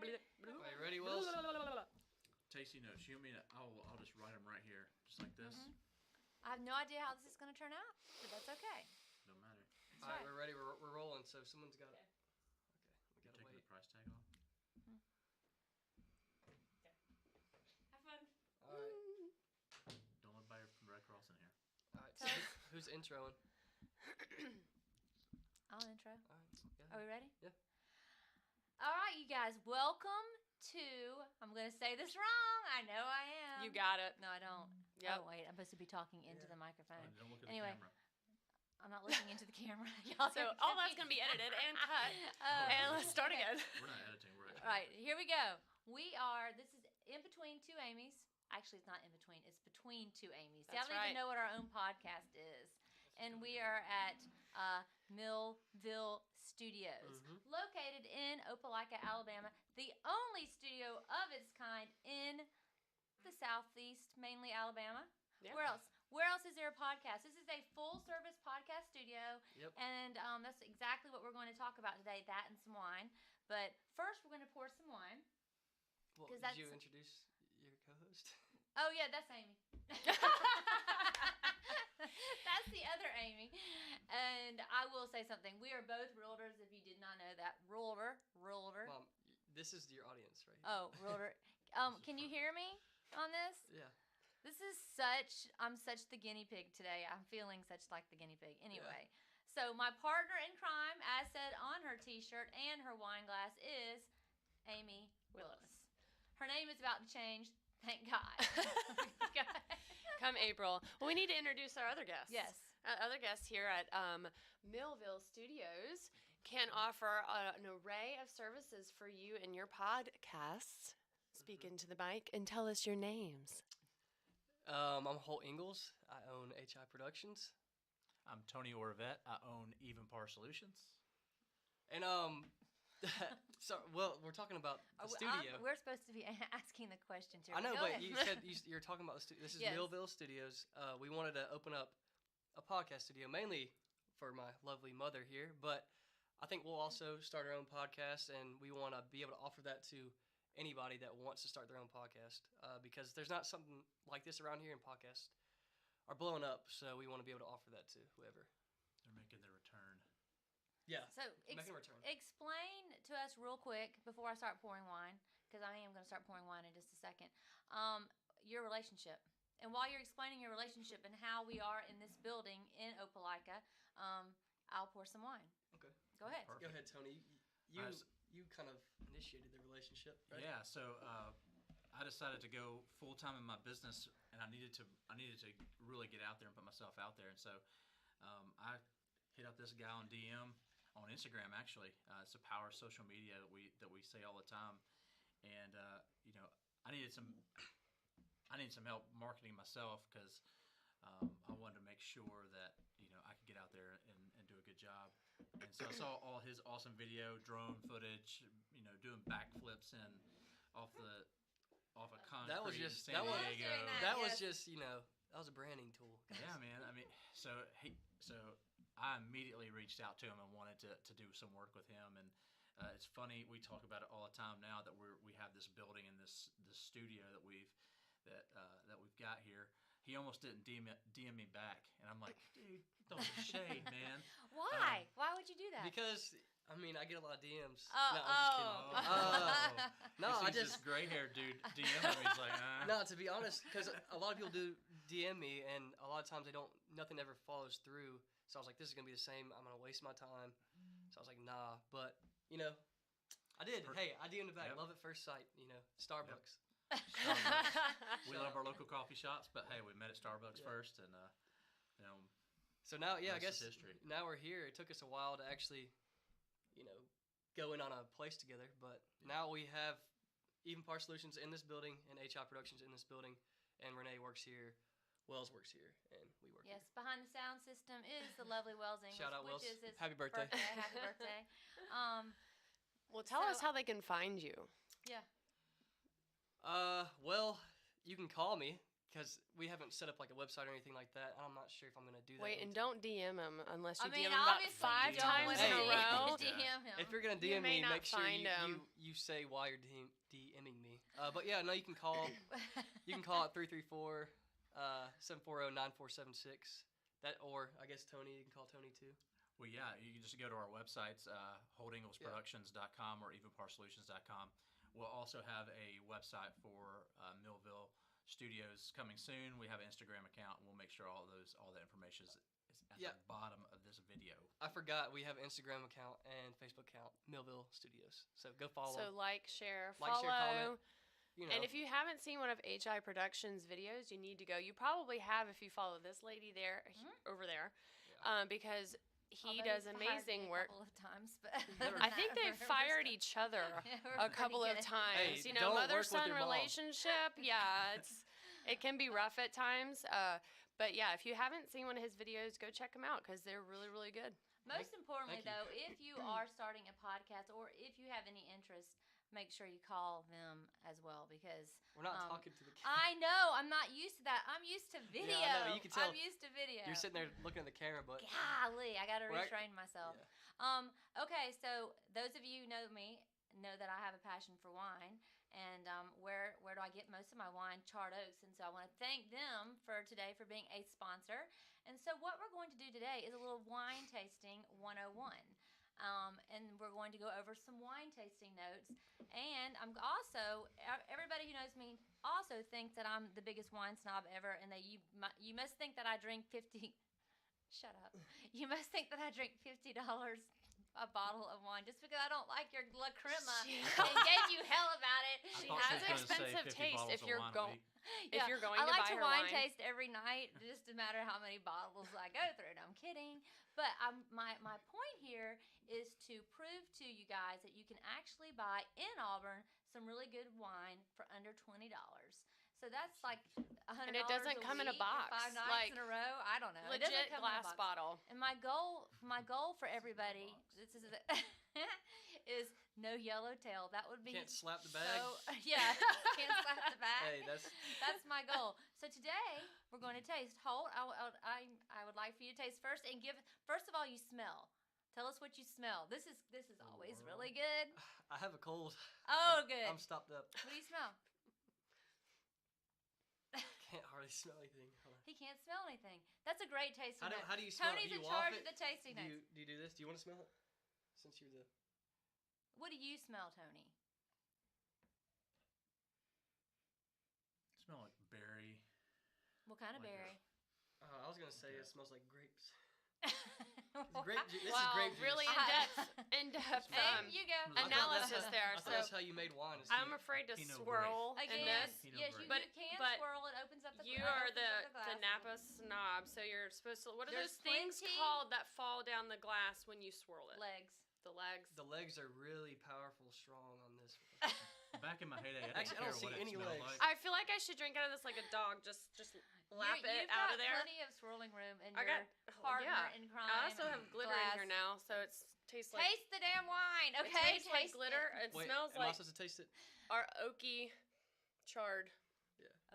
Are you ready, Wells? Tasty notes. You mean I'll just write them right here, just like this. I have no idea how this is going to turn out, but that's okay. Don't matter. All right, we're ready. We're rolling. So someone's got. Okay, we gotta Taking wait. the price tag off. Have fun. All right. Don't let buy from Red Cross in here. All right. So who's introing? I'll intro. All right. Yeah. Are we ready? Yeah. All right, you guys. Welcome to. I'm going to say this wrong. I know I am. You got it. No, I don't. Yep. Oh, wait. I'm supposed to be talking into the microphone. Don't look at Anyway. the camera. I'm not looking into the camera. Y'all So all that's going to be edited and cut. And let's start again. We're not editing. We're editing. All right, here we go. This is in between two Amy's. Actually, it's not in between. It's between two Amy's. See, I That's don't even know what our own podcast is. And we are at Millvillage Studios, located in Opelika, Alabama. The only studio of its kind in the southeast, mainly Alabama. Yeah. Where else is there a podcast? This is a full-service podcast studio, Yep. and that's exactly what we're going to talk about today, that and some wine. But first, we're going to pour some wine. Well, 'Cause did you that's- introduce your co-host? Oh, yeah, that's Amy. That's the other Amy. And I will say something. We are both realtors, if you did not know that. Realtor. Mom, this is your audience, right? Oh, realtor. Can you hear me on this? Yeah. This is I'm such the guinea pig today. I'm feeling such like the guinea pig. Anyway, so my partner in crime, as said on her t-shirt and her wine glass, is Amy Willis. Her name is about to change. Thank God. Come April. Well, we need to introduce our other guests. Yes. Our other guests here at Millville Studios can offer an array of services for you and your podcasts. Speak into the mic and tell us your names. I'm Holt Ingalls. I own HI Productions. I'm Tony Orvette. I own Even Par Solutions. And so we're talking about the studio. We're supposed to be asking the questions here. I know, Go but ahead. you said you're talking about the studio. This is Yes. Millville Studios. We wanted to open up a podcast studio mainly for my lovely mother here, but I think we'll also start our own podcast, and we want to be able to offer that to anybody that wants to start their own podcast, because there's not something like this around here, and podcasts are blowing up, so we want to be able to offer that to whoever. They're making their return. Yeah. So making a return. explain to us real quick before I start pouring wine, because I am going to start pouring wine in just a second, your relationship. And while you're explaining your relationship and how we are in this building in Opelika, I'll pour some wine. Okay. Go ahead. Perfect. Go ahead, Tony. You kind of initiated the relationship, right? Yeah. So I decided to go full time in my business, and I needed to really get out there and put myself out there. And so I hit up this guy on DM on Instagram. Actually, it's a power of social media that we say all the time, and I needed some help marketing myself, because I wanted to make sure that I could get out there and do a good job. And so I saw all his awesome video, drone footage, doing backflips and off a concrete That was in just- San that was- Diego. That Yes. was just that was a branding tool. Yeah, man. I mean, so I immediately reached out to him and wanted to do some work with him. And it's funny, we talk about it all the time now that we have this building and this studio that we've got here. He almost didn't DM me back, and I'm like, dude, don't shade, man. Why? Why would you do that? Because I get a lot of DMs. Oh, No, I'm just kidding. No, I this just gray-haired dude DM me. He's like, no. To be honest, because a lot of people do DM me, and a lot of times nothing ever follows through. So I was like, this is gonna be the same. I'm gonna waste my time. So I was like, nah. But I did. Hey, I DM'd back. Yep. Love at first sight. Starbucks. we love our local coffee shops, but hey, we met at Starbucks first, and So now, I rest guess is history. now we're here. It took us a while to actually, go in on a place together. But now we have Even Par Solutions in this building and HI Productions in this building, and Renee works here, Wells works here, and we work here. Yes, behind the sound system is the lovely Wells English. Shout out, which Wells. is his Happy birthday. Happy birthday. Well, tell us how they can find you. Yeah. Well, you can call me because we haven't set up like a website or anything like that. I'm not sure if I'm gonna do that. Wait, and don't DM him unless you I mean, DM him about obviously 5 you don't times want in a Hey. row. to DM him. If you're gonna You DM may me, not make sure find him. you say why you're DMing me. But yeah, no, you can call. You can call at 334-740-9476. That, or I guess Tony, you can call Tony too. Well, yeah, you can just go to our websites, holdinglesproductions.com or evenparsolutions.com. We'll also have a website for Millville Studios coming soon. We have an Instagram account, and we'll make sure all that information is at Yeah. the bottom of this video. I forgot we have an Instagram account and Facebook account, Millville Studios. So go follow. So like, share, Like, follow. share, comment. You know, And if you haven't seen one of HI Productions videos, you need to go. You probably have if you follow this lady there, over there, because he Although does he's fired amazing me work. A couple of times, but I think they've fired each other a couple of times. Hey, You know, don't work with mother-son your mom. relationship. Yeah, it can be rough at times. But yeah, if you haven't seen one of his videos, go check them out because they're really, really good. Most importantly, thank you. though, if you are starting a podcast or if you have any interest, make sure you call them as well because we're not talking to the camera. I know I'm not used to that. I'm used to video. I know, you can tell. I'm used to video. You're sitting there looking at the camera, but Golly, I got to Right. restrain myself. Yeah. Okay, so those of you who know me know that I have a passion for wine, and where do I get most of my wine? Charred Oaks, and so I want to thank them for today for being a sponsor. And so what we're going to do today is a little wine tasting 101. And we're going to go over some wine tasting notes. And I'm also, everybody who knows me also thinks that I'm the biggest wine snob ever, and that you must think that I drink 50. Shut up. You must think that I drink $50 a bottle of wine just because I don't like your La Crema and gave you hell about it. I She thought has she was gonna say expensive 50 taste bottles if of you're wine a going. week. If you're going I to like buy to her wine wine. taste every night, just no matter how many bottles I go through. No, I'm kidding. But my point here is to prove to you guys that you can actually buy in Auburn some really good wine for under $20. So that's like $100. And it doesn't come in a week or box, 5 nights like in a row. I don't know. It doesn't Legit come glass in a box. bottle. And my goal for everybody, this is is no yellowtail. That would be can't slap the bag. so yeah, can't slap the bag. Hey, That's my goal. So today we're going to taste. I would like for you to taste first and give. First of all, you smell. Tell us what you smell. This is always really good. I have a cold. Oh, good. I'm stopped up. What do you smell? Can't hardly smell anything. Hold on. He can't smell anything. That's a great tasting note. How do you smell Tony's it? Do in you waft charge it? of the tasting Do notes. you do this? Do you want to smell it? Since you're the What do you smell, Tony? Smell like berry. What kind of Like berry? I was gonna say it smells like grapes. Wow. Grape juice. This Wow, is grape juice. really in-depth There you go. I thought analysis that's- there. I thought So that's how you made wine. is I'm you- afraid to Pinot swirl in Again, this. Pinot yes, Gris. you But- can but swirl. It opens up the You glass. are the glass. Napa snob, so you're supposed to. What are There's those things plenty- called that fall down the glass when you swirl it? Legs. The legs. The legs are really powerful, strong on this. Back in my heyday, I didn't Actually, I don't care see what it any smelled legs. like. I feel like I should drink out of this like a dog. Just lap it You've out got of there. plenty of swirling room in I your got partner yeah. in crime. I also have glitter glass. in here now, so it tastes like Taste the damn wine, it okay? tastes like Taste glitter. It. It Wait, smells am I like supposed to taste it? our oaky charred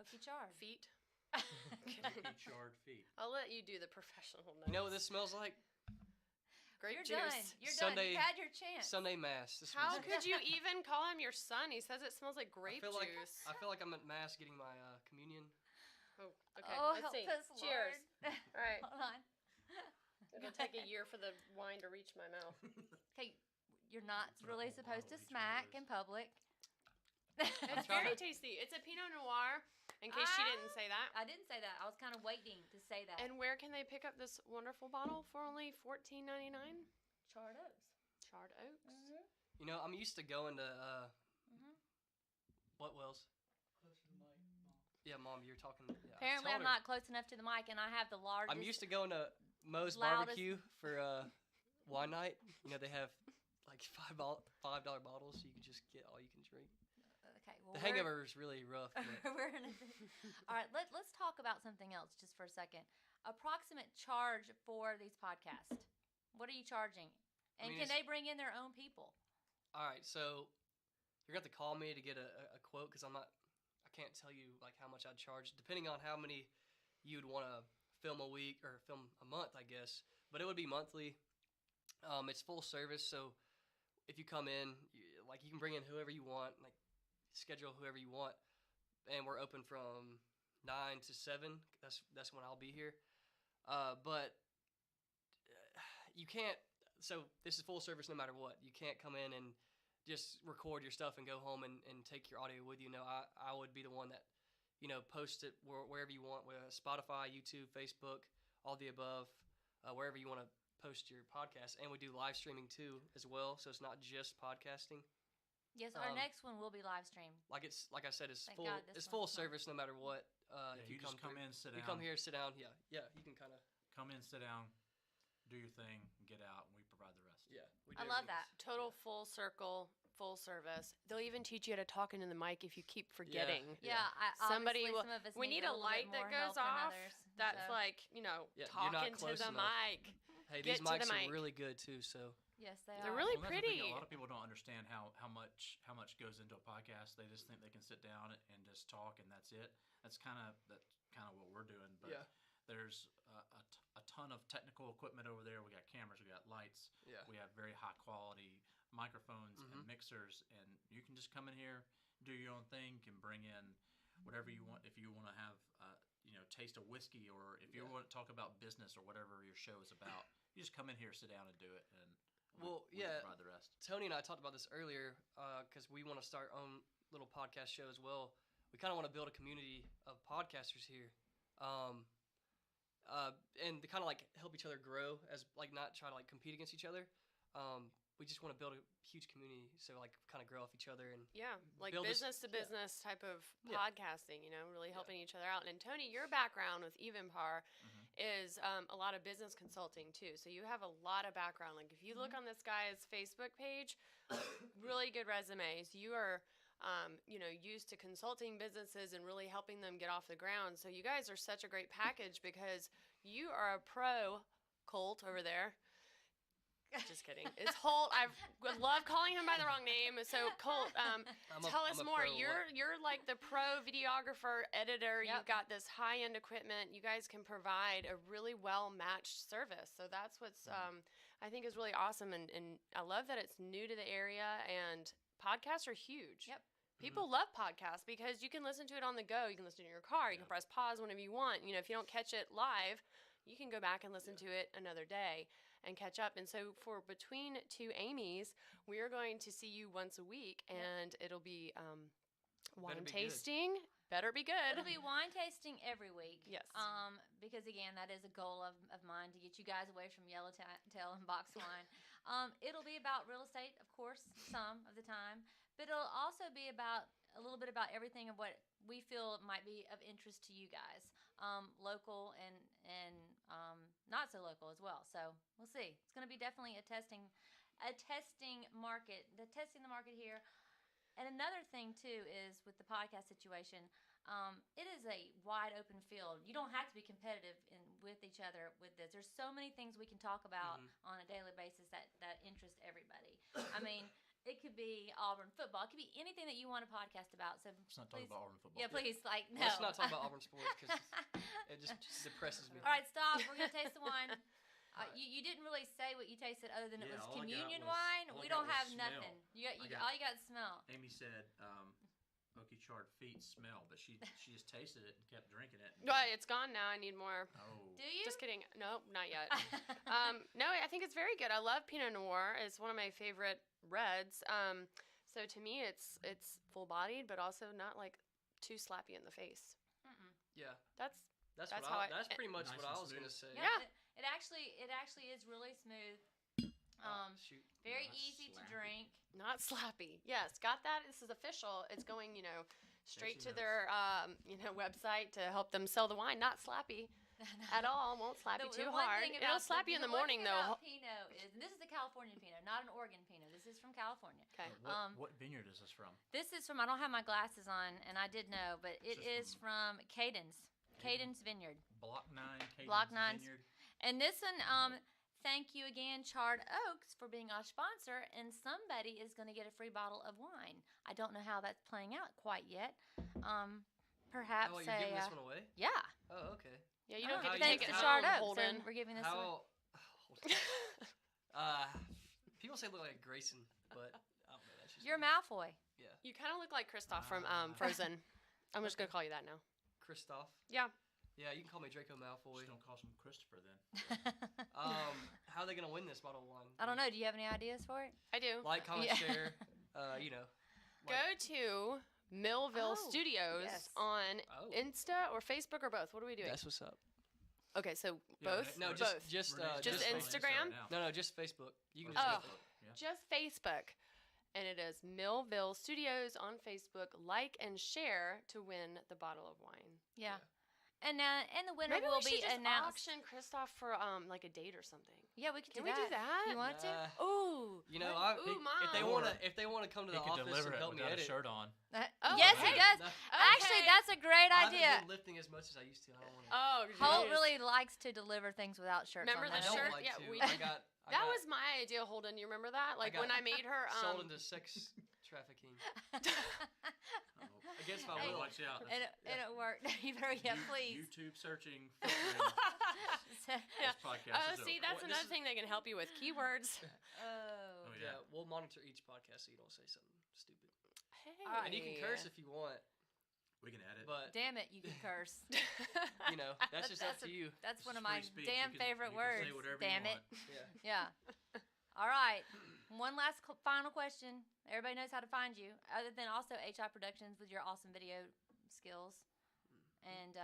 Okie char. feet. Oaky charred feet. I'll let you do the professional notes. You know what this smells like? Grape You're juice. done. You're Sunday- done. You've had your chance. Sunday mass. This How smells like- could you even call him your son? He says it smells like grape I feel like juice. I feel like I'm at mass getting my communion. Oh, okay. Oh, Let's help see. us, Cheers. Lord. All right. Hold on. It'll take a year for the wine to reach my mouth. Okay, you're not Put a really whole supposed to bottle each one of smack those. in public. It's trying very to- tasty. It's a Pinot Noir, in case she didn't say that. I didn't say that. I was kind of waiting to say that. And where can they pick up this wonderful bottle for only $14.99? Charred Oaks. Charred Oaks. You know, I'm used to going to Mhm. what Wells? Yeah, Mom, you're talking. Yeah, Apparently, I I'm told her. not close enough to the mic, and I have the largest. I'm used to going to Moe's loudest- Barbecue for wine night. You know, they have like $5 bottles, so you can just get all you can drink. Okay, well, The hangover is really rough. But we're gonna. All right, let's talk about something else just for a second. Approximate charge for these podcasts. What are you charging? And mean, can it's- they bring in their own people? all right, so you're gonna have to call me to get a quote because I can't tell you like how much I'd charge, depending on how many you'd want to film a week or film a month, I guess. But it would be monthly. It's full service, so if you come in, you can bring in whoever you want, like schedule whoever you want, and we're open from 9 to 7. That's when I'll be here. But you can't. So this is full service no matter what. You can't come in and just record your stuff and go home and take your audio with you. No, I would be the one that, post it wherever you want, with Spotify, YouTube, Facebook, all the above, wherever you want to post your podcast. And we do live streaming too as well, so it's not just podcasting. Yes, our next one will be live streamed. Like I said, it's Thank full. God It's full one's not. service no matter what. If you just come in, sit down. You come here, sit down. Yeah. You can kind of Come in, sit down, do your thing, get out, and we provide the rest. Yeah. We I do love everything. that. Total full circle, full service. They'll even teach you how to talk into the mic if you keep forgetting. Yeah, Somebody obviously will. some of us We need a little light bit that more goes help than off. others, That's so. like Yeah, you're talking not to close the enough. mic. Hey, Get these to the mics mic. are really good too. So Yes, they They're are. really Well, that's the thing, pretty. a lot of people don't understand how much goes into a podcast. They just think they can sit down and just talk and that's it. That's kind of what we're doing. But Yeah. there's a ton of technical equipment over there. We got cameras, we got lights, yeah. we have very high quality microphones and Mhm. mixers, and you can just come in here, do your own thing. You can bring in whatever you want. If you want to have taste of whiskey, or if you Yeah. want to talk about business or whatever your show is about, you just come in here, sit down, and do it. And we yeah. provide the rest. Tony and I talked about this earlier because we want to start our own little podcast show as well. We kind of want to build a community of podcasters here, and to kind of like help each other grow, as like not try to like compete against each other. We just want to build a huge community, so like kind of grow off each other and Yeah, like build this- business to business type of Yeah. podcasting, really helping each other out. And Tony, your background with Evenpar is a lot of business consulting too. So you have a lot of background. Like if you look on this guy's Facebook page, really good resumes. You are, used to consulting businesses and really helping them get off the ground. So you guys are such a great package because you are a pro, Colt over there. Just kidding. It's Holt. I would love calling him by the wrong name. So Colt, tell us more. You're like the pro videographer, editor. Yep. You've got this high end equipment. You guys can provide a really well matched service. So that's what's I think is really awesome. And I love that it's new to the area. And podcasts are huge. Yep. People love podcasts because you can listen to it on the go. You can listen to it in your car. You can press pause whenever you want. If you don't catch it live, you can go back and listen to it another day and catch up. And so for Between Two Amy's, we are going to see you once a week, and it'll be wine be tasting. Better be good. It'll be wine tasting every week. Yes. Because again, that is a goal of mine, to get you guys away from yellowtail and box wine. It'll be about real estate, of course, some of the time, but it'll also be about a little bit about everything of what we feel might be of interest to you guys, local and not so local as well. So we'll see. It's going to be definitely a testing market, testing the market here. And another thing too is with the podcast situation, it is a wide open field. You don't have to be competitive with each other with this. There's so many things we can talk about on a daily basis that interest everybody. I mean, it could be Auburn football. It could be anything that you want to podcast about. So Let's not talk about Auburn football. yeah, please, no. Let's not talk about Auburn sports because it just depresses me. All right, stop. We're gonna taste the wine. You didn't really say what you tasted other than it Yeah, was all I got communion was- wine. all I We got don't was have smell. nothing. I All you got is smell. Amy said, Okie charred feet smell, but she just tasted it and kept drinking it. Well, it's gone now. I need more. Oh. Do you? Just kidding. No, not yet. No, I think it's very good. I love Pinot Noir. It's one of my favorite reds. So to me, it's full bodied, but also not like too slappy in the face. Mm-mm. Yeah, That's that's That's what how that's pretty much Nice what and I was smooth. gonna say. Yeah. It actually is really smooth. Shoot. Very Not easy to slappy. drink. not slappy. Yes, got that. This is official. It's going, straight she to their, website to help them sell the wine. Not slappy at all. Won't slap you too one hard. thing It'll about slap you in the one morning, thing though. about Pinot is, and this is a California Pinot, not an Oregon Pinot. This is from California. Okay. What vineyard is this from? This is from, I don't have my glasses on, and I did know, but it This is is from Cadence Vineyard. Block 9, Cadence Block 9's Vineyard. And this one, thank you again, Charred Oaks, for being our sponsor, and somebody is going to get a free bottle of wine. I I don't know how that's playing out quite yet. Perhaps Oh, you're giving this one away? yeah. Oh, okay. Yeah, you don't get to Thanks take to it Shard home, Oak, Holden. so we're giving this one. People say I look like Grayson, but I don't know. That's just You're me. Malfoy. Yeah. You kind of look like Kristoff from Frozen. I'm just gonna call you that now. Kristoff. Yeah. Yeah, you can call me Draco Malfoy. Just don't call him Christopher then. How are they gonna win this bottle of wine? I don't know. Do you have any ideas for it? I do. Like, comment, Yeah. share. Go to Millville Oh, Studios yes. on Oh. Insta or Facebook or both. What are we doing? That's what's up. Okay, so Yeah, both. No, Renee's- just both. just Renee's Just on Instagram? Insta right no, now. just Facebook. You can Or just Oh. Facebook. Yeah. Just Facebook, and it is Millville Studios on Facebook. Like and share to win the bottle of wine. Yeah. And the winner Maybe will we should be just announced. auction Kristoff for like a date or something. Yeah, we could Can do we that. do that? You want to? Ooh. You know, Ooh, Mom. if they want to come to He the could office deliver and it help me without a edit. shirt on. Oh, yes, okay. he does. No, Actually, Okay. that's a great I haven't idea. been lifting as much as I used to. I don't want to. Oh, Holt geez. really likes to deliver things without shirts Remember on. I the don't though. shirt? like Yeah, to. we- I That got was my idea, Holden. You remember that? Like when got I made her. sold into sex trafficking against my Hey, will. Watch out. and it worked. You better, yeah, please. YouTube searching. filtering. This podcast Oh, is see, over. that's What, this another is- thing they can help you with keywords. Oh. Oh, Yeah, yeah. we'll monitor each podcast so you don't say something stupid. Hey. Alright. And you can curse if you want, We can edit. but Damn it, you can curse. that's just up to you. That's This one is of my free speech. damn You can- favorite you can words. say whatever you Damn it. want. Yeah. Yeah. All right. One last final question. Everybody knows how to find you, other than also HI Productions with your awesome video skills. And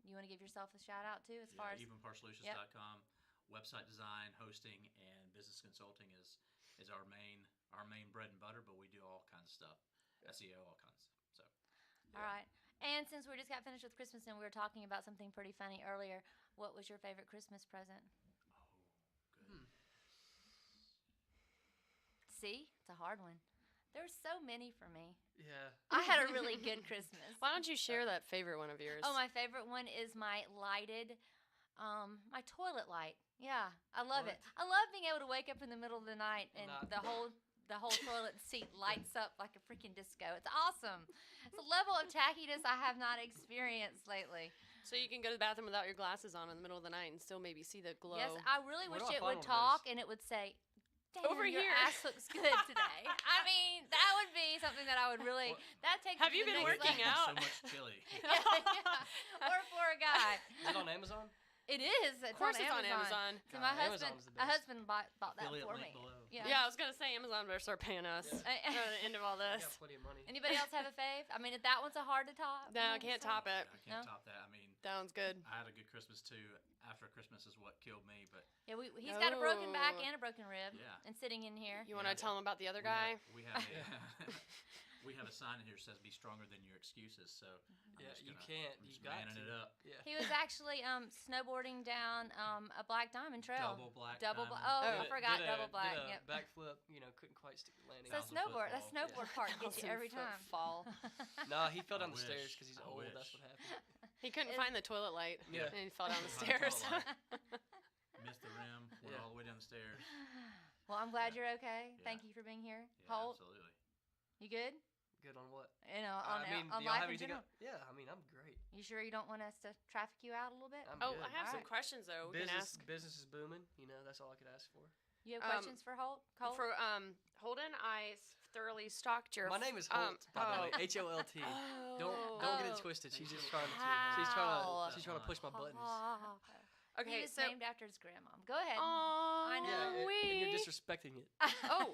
you want to give yourself a shout out too, as far as evenparsolutions.com. Website design, hosting, and business consulting is our main bread and butter, but we do all kinds of stuff. SEO, all kinds of stuff. So all right. And since we just got finished with Christmas and we were talking about something pretty funny earlier, what was your favorite Christmas present? good. See, it's a hard one. There's so many for me. Yeah. I had a really good Christmas. Why don't you share that favorite one of yours? Oh, my favorite one is my lighted, my toilet light. Yeah, I love it. I love being able to wake up in the middle of the night and the whole toilet seat lights up like a freaking disco. It's awesome. It's a level of tackiness I have not experienced lately. So you can go to the bathroom without your glasses on in the middle of the night and still maybe see the glow. Yes, I really Where wish do I it find would one of talk those? and it would say, "Damn, Over your here." ass looks good today." I mean, that would be something that I would really. That takes. Have it to you the been next working level. out? So much chili. Yeah. Or for a guy. Is it on Amazon? It is. It's Of course, it's on Amazon. Amazon. So God, my husband, Amazon's the my best. husband bought that Affiliate for link me. below. Yeah, I was gonna say Amazon better start paying us. Yeah. At the end of all I this. got plenty of money. Anybody else have a fave? I mean, if that one's a hard to top. No, I can't top it. I can't No? top that. I mean, That one's good. I had a good Christmas too. After Christmas is what killed me, but Yeah, he's got a broken back Oh. and a broken rib. Yeah. And sitting in here. You want to Yeah. tell them about the other we guy? have, we have a we have a sign in here that says "Be stronger than your excuses." So I'm Yeah, just you gonna- can't. I'm You just got manning to. it up. Yeah. He was actually snowboarding down a Black Diamond Trail. Double black. Double diamond. oh, I Did a- forgot did a- double black. Did a Yep. backflip. Couldn't quite stick the landing. So 1,000 snowboard, that foot snowboard part gets you 1,000 every foot time. fall. No, he fell I down the stairs wish. because he's I old. wish. That's what happened. He couldn't find the toilet light. Yeah. And he fell down the Couldn't find the stairs. toilet Missed the rim. Went Yeah. all the way down the stairs. Well, I'm glad you're okay. Yeah. Thank you for being here. Yeah, Holt, absolutely. you good? Good on what? You know, on, I mean, on do y'all life have in anything? general. Yeah, I mean, I'm great. You sure you don't want us to traffic you out a little bit? I'm Oh, good. I have some Alright. questions though. We can ask Business is booming. That's all I could ask for. You have Um, questions for Holt? Colt? for Holden. I thoroughly stalked your. My name is Holt, by the way. Holt. Don't get it Oh. twisted. She's just How? she's trying to push my buttons. He Okay, was so. named after his grandma. Go ahead. Oh, I know. Yeah, and you're we. disrespecting it. Oh,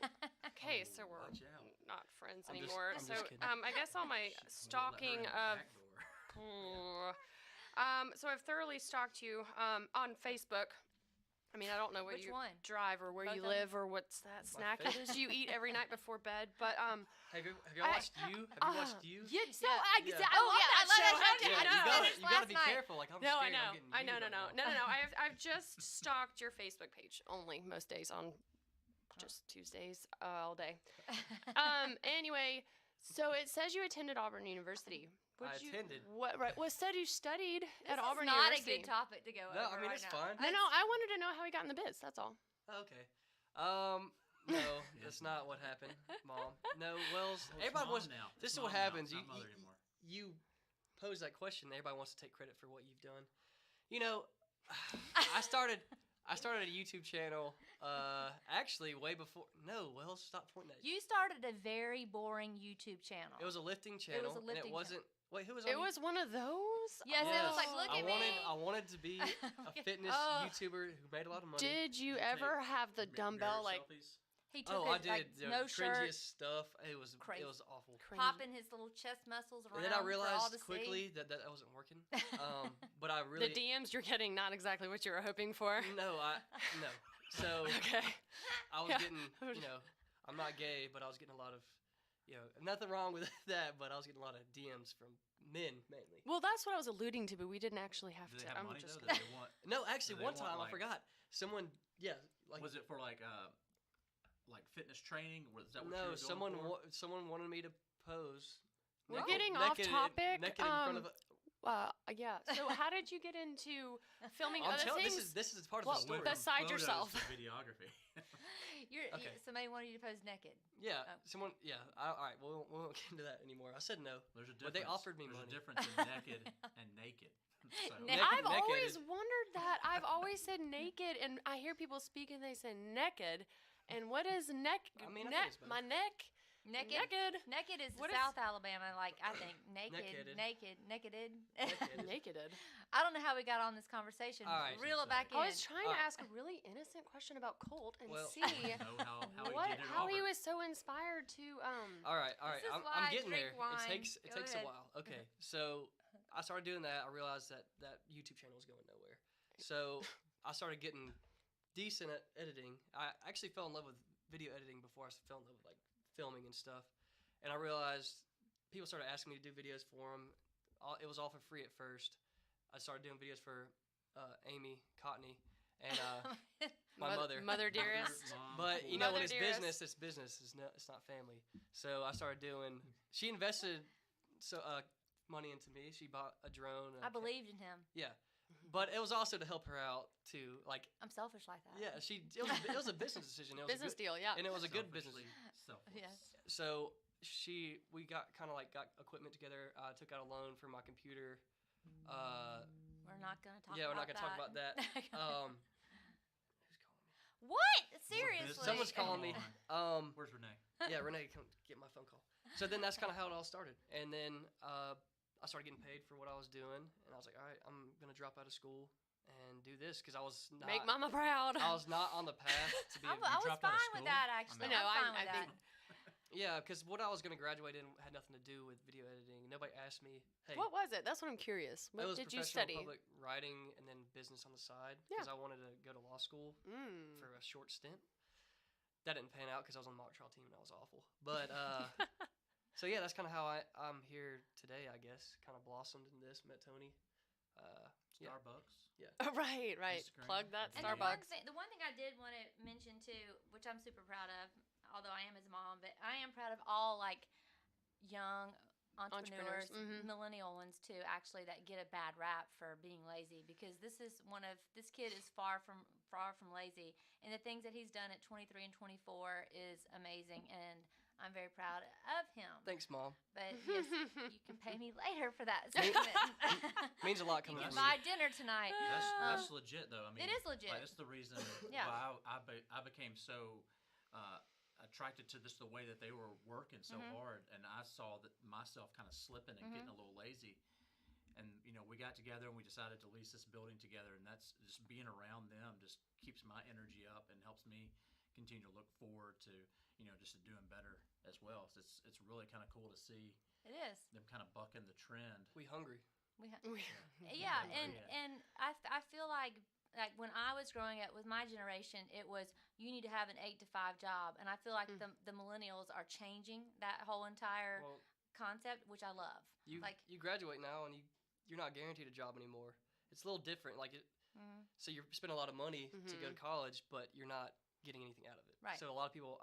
okay, so we're Watch out. not friends I'm just- anymore. I'm so, just kidding. I guess all my We'll let her stalking in the of. back door. So I've thoroughly stalked you on Facebook. I mean, I don't know what Which you one? drive or where Both you of 'em? live or what's that snack face? is you eat every night before bed. But Have y'all watched You? Have you watched You? Yeah, so Yeah. I, Yeah. I Oh, love yeah, I that love show. that show How did too. Yeah, you you know? gotta, Finished you gotta last be night. careful. Like I'm No, I scared. know. I'm getting I know. muted No. right now. No. I've just stalked your Facebook page only most days on just Tuesdays all day. Anyway, so it says you attended Auburn University. I attended. What? Right. Well, it said you studied This at Auburn is not University. a good topic to go No, over I mean right it's now. fine. No, I wanted to know how he got in the biz. That's all. Okay. No, that's not what happened, Mom. No, Wells. Well, it's Everybody mom wants. now. This It's is what mom now. happens. It's not mother anymore. You pose that question. Everybody wants to take credit for what you've done. You know, I started a YouTube channel. Actually, way before. No, Wells, stop pointing at you. You started a very boring YouTube channel. It was a lifting channel. a lifting and it wasn't. Wait, who was on It was one of those? Yes, it was like, Oh. look at I me. wanted to be a fitness Oh. YouTuber who made a lot of money. Did you ever have the dumbbell like Selfies? He took Oh, I his, did. like, The no shirt, cringiest stuff. It was Crazy. awful. popping his little chest muscles around And then I for all realized to quickly see. that wasn't working. But I the really DMs you're getting not exactly what you were hoping for? no. So Okay. I was Yeah. getting, I'm not gay, but I was getting a lot of, nothing wrong with that, but I was getting a lot of DMs from men mainly. Well, that's what I was alluding to, but we didn't actually have Do they to. have I'm money just though? That they want? No, actually, Do they one want, time I like- forgot. Someone, like Was it for like fitness training? Or is that what you no, were going for? someone wanted me to pose. We're naked- getting off naked in- topic, Naked in front of a, yeah. So how did you get into filming I'm other telling things? this is part of Well, the story. Went from beside photos yourself. to videography. Okay. Somebody wanted you to pose naked. Yeah, Oh. someone. Yeah, all right. We won't get into that anymore. I said no. There's a difference. But they offered me There's money. a difference in naked and naked. So, Naked- I've naked always is- wondered that. I've always said naked, and I hear people speak and they say naked. And what is neck? I mean, I think it's both. my neck. Naked. Naked. Naked is What is- South Alabama, like I think. Nakeded. Nakeded. Naked. Nakeded. I don't know how we got on this conversation. All right. Reel it back in. I was trying to Alright. ask a really innocent question about Colt and Well- see know how he did it how he over. was so inspired to All right. This is I'm why I getting drink there. wine. It takes Go a ahead. while. Okay. So I started doing that. I realized that YouTube channel was going nowhere. So I started getting decent at editing. I actually fell in love with video editing before I fell in love with like filming and stuff. And I realized people started asking me to do videos for them. It was all for free at first. I started doing videos for Amy Cotney and my mother. Mother dearest. Mom, But cool. you know, Mother when it's dearest. business, it's business. It's not family. So I started doing. She invested money into me. She bought a drone. I believed in him. Yeah, but it was also to help her out too. Like, I'm selfish like that. yeah, it was a business decision. It was Business a good, deal, yeah. and it was a good business. Selfishly selfless. Yes. So we got equipment together. I took out a loan for my computer. We're not gonna talk. Yeah, we're about not gonna talk about that. Who's calling me? What? More Seriously? business Someone's calling me. going on. Where's Renee? Yeah, Renee, come get my phone call. So then that's kind of how it all started. And then I started getting paid for what I was doing, and I was like, all right, I'm gonna drop out of school and do this because I was not. Make mama proud. I was not on the path to be. I was dropped out of fine with school? that I actually. mean, I'm I fine with think- that. Yeah, because what I was gonna graduate in had nothing to do with video editing. Nobody asked me, hey. What was it? That's what I'm curious. it What was did you professional study? public writing and then business on the side Yeah. because I wanted to go to law school Mm. for a short stint. That didn't pan out because I was on the mock trial team and that was awful. But so yeah, that's kind of how I'm here today. I guess kind of blossomed in this. Met Tony. Yeah. Starbucks. Right. Instagram. Plug that And Starbucks. the one thing I did want to mention too, which I'm super proud of, although I am his mom, but I am proud of all like young entrepreneurs, Mhm. millennial ones too, actually that get a bad rap for being lazy because this kid is far from lazy, and the things that he's done at 23 and 24 is amazing, and I'm very proud of him. Thanks, Mom. But yes, you can pay me later for that statement. Means a lot You coming can from buy you. dinner tonight. That's legit though. I mean, It is legit. Like, that's the reason Yeah. why I became so attracted to just the way that they were working so Mhm. hard, and I saw that myself kind of slipping and getting a little lazy. And we got together and we decided to lease this building together, and that's just being around them just keeps my energy up and helps me continue to look forward to just doing better as well. So it's really kind of cool to see It is. them kind of bucking the trend. We hungry. Yeah, Yeah. and I feel like when I was growing up with my generation, it was you need to have an 8 to 5 job, and I feel like the millennials are changing that whole entire Well, concept, which I love. you Like- you graduate now and you're not guaranteed a job anymore. It's a little different. Like it. Mhm. So you're spending a lot of money to go to college, but you're not getting anything out of it. Right. So a lot of people,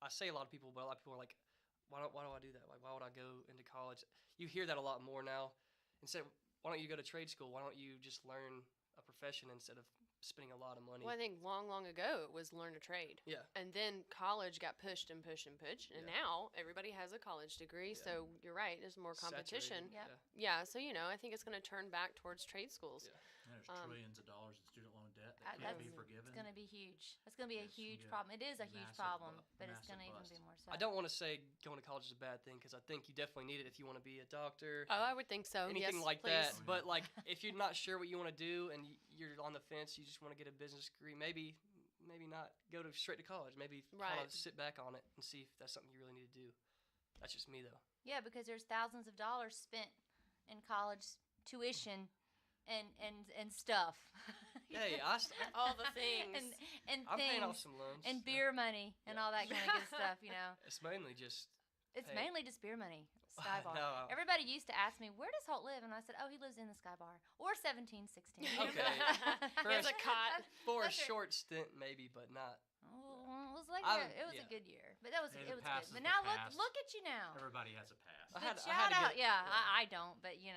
I say a lot of people, but a lot of people are like, why do I do that? Like, why would I go into college? You hear that a lot more now. Instead, why don't you go to trade school? Why don't you just learn a profession instead of spending a lot of money. Well, I think long ago it was learn a trade. Yeah. And then college got pushed and pushed and pushed. And Yeah. now everybody has a college degree. Yeah. So you're right. There's more competition. Saturated, Yep. Yeah. So, I think it's going to turn back towards trade schools. Yeah. And there's trillions of dollars in student loan debt that That's- can't be forgiven. It's going to be huge. It's going to be a It's gonna huge be a problem. It is a huge massive problem, bu- but it's massive going to even bust. be more so. I don't want to say going to college is a bad thing because I think you definitely need it if you want to be a doctor. Oh, I would think so. Anything yes, like please. that. But like, if you're not sure what you want to do and you're on the fence, you just want to get a business degree. Maybe not go straight to college. Maybe kind Right. of sit back on it and see if that's something you really need to do. That's just me though. Yeah, because there's thousands of dollars spent in college tuition and stuff. Hey, All the things. and I'm paying off things some loans and beer money and Yeah. all that kind of good stuff. It's mainly just It's Hey. mainly just beer money. Sky Bar. No. Everybody used to ask me, where does Holt live? And I said, oh, he lives in the Sky Bar. Or 1716. Okay. He has a cot. for a That's it. short stint, maybe, but not. Oh, it was like I- it was yeah. a good year. But that was Hey, it the was past good. But is the now past. look at you now. Everybody has a pass. I had But to shout out, get- yeah, I don't, but Yeah.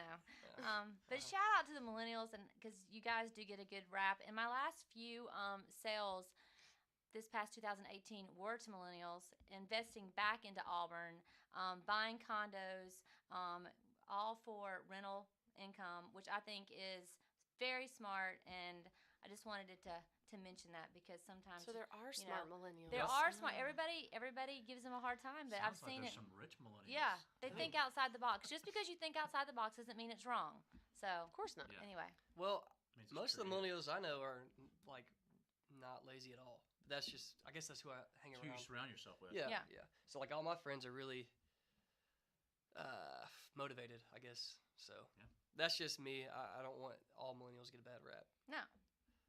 but shout out to the millennials, and because you guys do get a good rap. And my last few sales this past 2018 were to millennials, investing back into Auburn, buying condos, all for rental income, which I think is very smart. And I just wanted to mention that because sometimes So there are you smart know, millennials. there Yes. are smart. Everybody gives them a hard time, but I've Sounds like seen there's it. some rich millennials. Yeah, they too. think outside the box. Just because you think outside the box doesn't mean it's wrong. So Of course not. Yeah. anyway, Well, Means it's most of the creative. millennials I know are like not lazy at all. That's just, I guess that's who I hang It's who you around. surround yourself with. Yeah, Yeah. yeah. So like all my friends are really motivated, I guess. So Yeah. that's just me. I don't want all millennials to get a bad rap. no,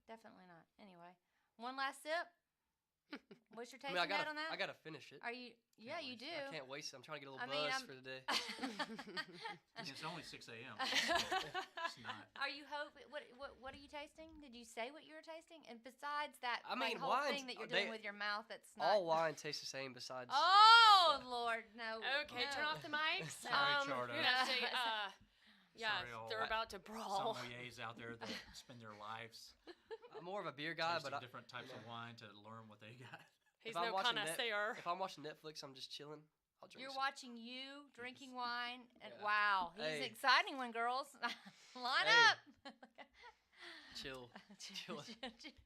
definitely not. Anyway, one last sip. What's your I tasting mean, note on that? I gotta finish it. Are you? Yeah, you waste do. it. I can't waste it. I'm trying to get a little I mean, buzz I'm- for the day. And it's only 6 a.m. It's not. Are you what are you tasting? Did you say what you were tasting? And besides that, I mean, whole wines- thing that you're they- doing with your mouth, that's not. All wine tastes the same besides. Oh Lord, no. Okay, no. turn off the mics. Sorry, Chardo. You're gonna have to say, yeah, Sorry, all- they're about to brawl. Sommeliers out there that spend their lives I'm more of a beer guy, tasting but different types of wine to learn what they got. He's if I'm no watching connoisseur. if I'm watching Netflix, I'm just chilling. I'll drink. You're some. watching you drinking wine, and Yeah. wow, he's Hey. an exciting one, girls. Line Hey. up. Chill.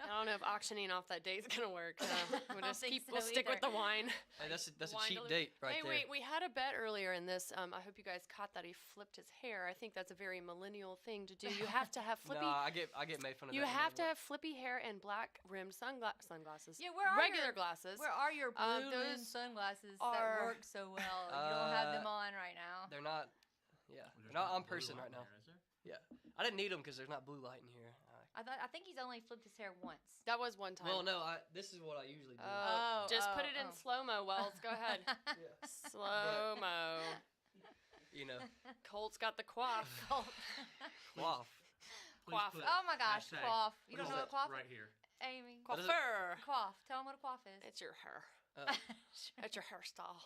I don't know if auctioning off that date's gonna work. We'll don't just think we'll so stick with either. the wine. Hey, that's a Wine cheap deli- date right hey, there. wait, we had a bet earlier in this. I hope you guys caught that he flipped his hair. I think that's a very millennial thing to do. You have to have flippy. Nah, I get made fun of. You that no have to matter have flippy hair and black rimmed sunglasses. Yeah, where are regular your, glasses. Where are your blue rimmed those sunglasses are- that work so well? You don't have them on right now. what. They're not. Yeah, There's they're not no on blue person light right now. in there, is there? I didn't need them because there's not blue light in here. I think he's only flipped his hair once. That was one time. Well, no, this is what I usually do. Just put it in slow mo, Wells. Go ahead. Yeah. Slow mo. You know, Colt's got the quaff. quaff. Please Quaff. put Oh my gosh, hashtag- quaff. You what don't is know that? what quaff Right here. Amy. What is it? Coiffeur. Quaff. Tell him what a quaff is. It's your hair. Uh, It's your hairstyle.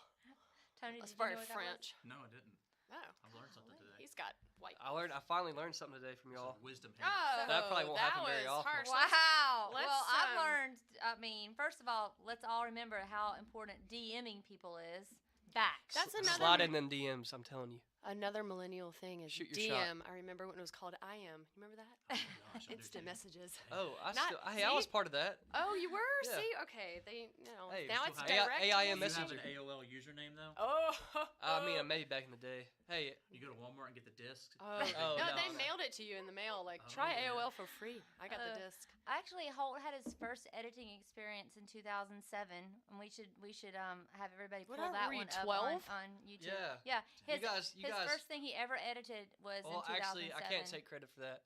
Tony, That's did you very know what French. No, I didn't. Oh, I've learned something today. he's got white. I finally learned something today from y'all. Some wisdom here. Oh, That probably won't that happen very was often. harsh. Wow. let's, well, I've um, learned. I mean, first of all, let's all remember how important DMing people is. Back. That's another Slide in them DMs. I'm telling you. Another millennial thing is Shoot your shot. DM. I remember when it was called I am. You remember that? Oh my gosh, I do Instant too. messages. Oh, Not- hey, I was see? part of that. Oh, you were? Yeah. See? Okay. They, Hey, now so it's how- direct. AIM Do you have Messenger. an AOL username though? Oh. I mean, maybe back in the day. Hey, You go to Walmart and get the disc. Oh, Oh, no, no, they no. mailed it to you in the mail. Like, Oh, try yeah. AOL for free. I got the Uh, disc. Actually, Holt had his first editing experience in 2007, and we should have everybody pull What that were you, one up 12? on YouTube. Yeah. His, you his guys. first thing he ever edited was Well, in 2007. actually, I can't take credit for that.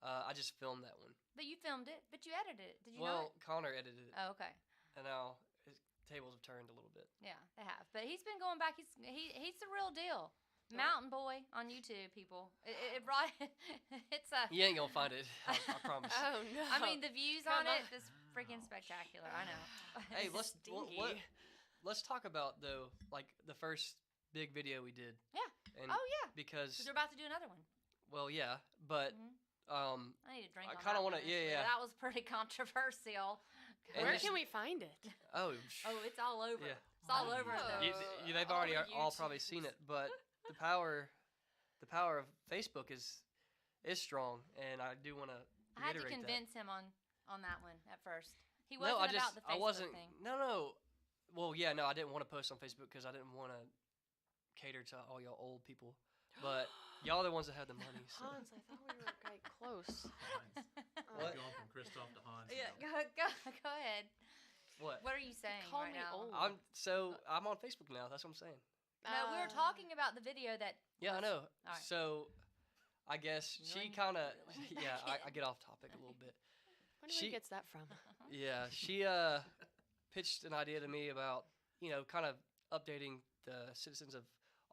I just filmed that one. But you filmed it. But you edited it. Did you not? Well, Connor edited it, Oh, okay. and now his tables have turned a little bit. Yeah, they have. But he's been going back. He's the real deal. Mountain Boy on YouTube, people. It brought. It's a. You ain't gonna find it. I promise. Oh, no. I mean, the views Come on it on. is freaking spectacular. I know. Hey, let's Stinky. let's talk about though, like the first big video we did. Yeah. And Oh yeah. because Because we're about to do another one. well, yeah, but Mhm. I need to drink. I on kinda that wanna- one. yeah. That was pretty controversial. And Where there's- can we find it? Oh, Oh, it's all over. Yeah. It's all over. Oh. the- they've all already the all probably seen it, but the power of Facebook is strong, and I do want to I had to reiterate convince him on that one at first. He that. wasn't No, about the Facebook I wasn't. thing. No. Well, yeah, no, I didn't want to post on Facebook because I didn't want to cater to all y'all old people, but y'all are the ones that have the money. So. Hans, I thought we were like close. Hines. What? Going from Christoph to Hans. Yeah, now. go ahead. What? What are you saying Call right me now? old. I'm on Facebook now. That's what I'm saying. No, we were talking about the video that. Yeah, I know. All right. So, I guess You she and- kind of really? yeah. I get off topic a little bit. Where she- gets that from? Yeah, she pitched an idea to me about kind of updating the citizens of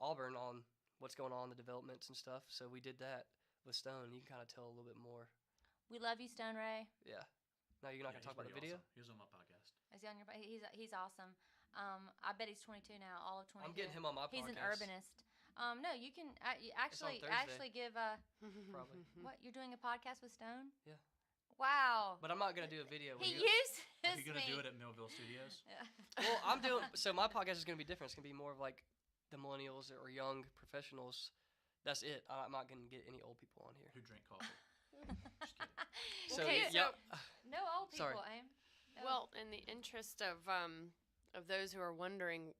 Auburn on what's going on, the developments and stuff. So we did that with Stone. You can kind of tell a little bit more. We love you, Stone Ray. Yeah. No, you're not Yeah, gonna talk about he's the video. pretty awesome. He was on my podcast. Is he on your? He's awesome. I bet he's 22 now. All of 22. I'm getting him on my He's podcast. an urbanist. No, you can you actually Thursday. give Probably. what you're doing a podcast with Stone. Yeah. Wow. But I'm not gonna do a video. He with uses Are you gonna me. do it at Millville Studios? Yeah. Well, I'm doing. So my podcast is gonna be different. It's gonna be more of like the millennials or young professionals. That's it. I'm not gonna get any old people on here. Who drink coffee? Just kidding. So Okay, yeah. No old people, Sorry. Aim. No. Well, in the interest of those who are wondering,